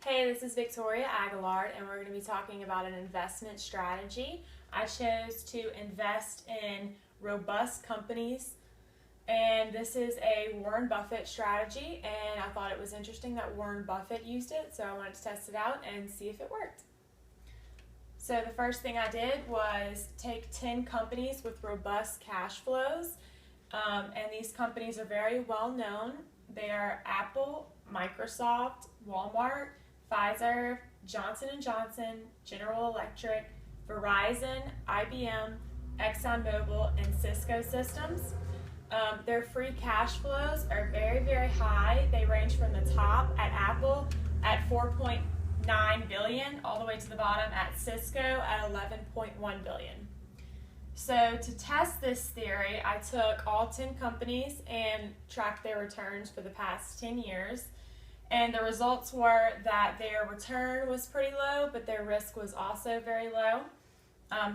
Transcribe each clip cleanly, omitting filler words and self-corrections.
Hey, this is Victoria Aguillard, and we're going to be talking about an investment strategy. I chose to invest in robust companies, and this is a Warren Buffett strategy, and I thought it was interesting that Warren Buffett used it, so I wanted to test it out and see if it worked. So the first thing I did was take 10 companies with robust cash flows, and these companies are very well known. They are Apple, Microsoft, Walmart, Pfizer, Johnson & Johnson, General Electric, Verizon, IBM, ExxonMobil, and Cisco Systems. Their free cash flows are very, very high. They range from the top at Apple at $4.9 billion all the way to the bottom at Cisco at $11.1 billion. So to test this theory, I took all 10 companies and tracked their returns for the past 10 years. And the results were that their return was pretty low, but their risk was also very low.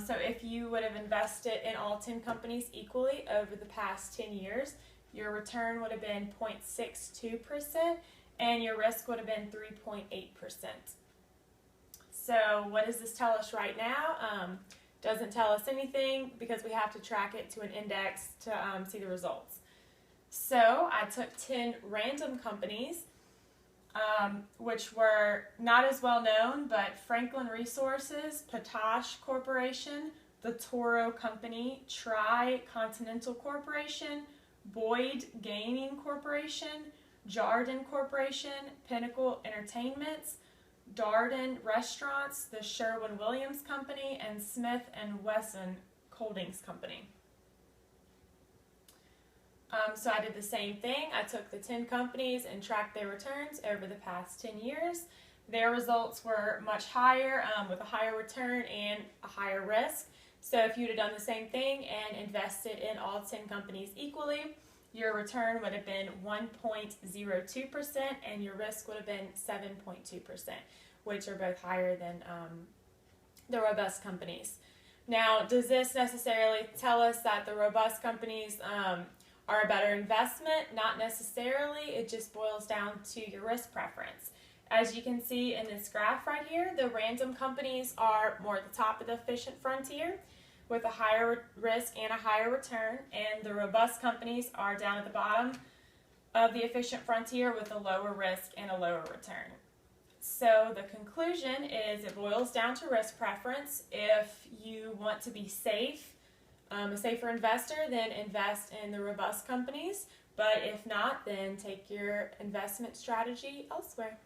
So if you would have invested in all 10 companies equally over the past 10 years, your return would have been 0.62% and your risk would have been 3.8%. So what does this tell us right now? Doesn't tell us anything because we have to track it to an index to see the results. So I took 10 random companies which were not as well known, but Franklin Resources, Potash Corporation, The Toro Company, Tri-Continental Corporation, Boyd Gaming Corporation, Jarden Corporation, Pinnacle Entertainments, Darden Restaurants, the Sherwin-Williams Company, and Smith & Wesson Holdings Company. So I did the same thing. I took the 10 companies and tracked their returns over the past 10 years. Their results were much higher with a higher return and a higher risk. So if you'd have done the same thing and invested in all 10 companies equally, your return would have been 1.02% and your risk would have been 7.2%, which are both higher than the robust companies. Now, does this necessarily tell us that the robust companies are a better investment? Not necessarily. It just boils down to your risk preference. As you can see in this graph right here, the random companies are more at the top of the efficient frontier with a higher risk and a higher return, and the robust companies are down at the bottom of the efficient frontier with a lower risk and a lower return. So the conclusion is it boils down to risk preference. If you want to be safe, a safer investor, then invest in the robust companies. But if not, then take your investment strategy elsewhere.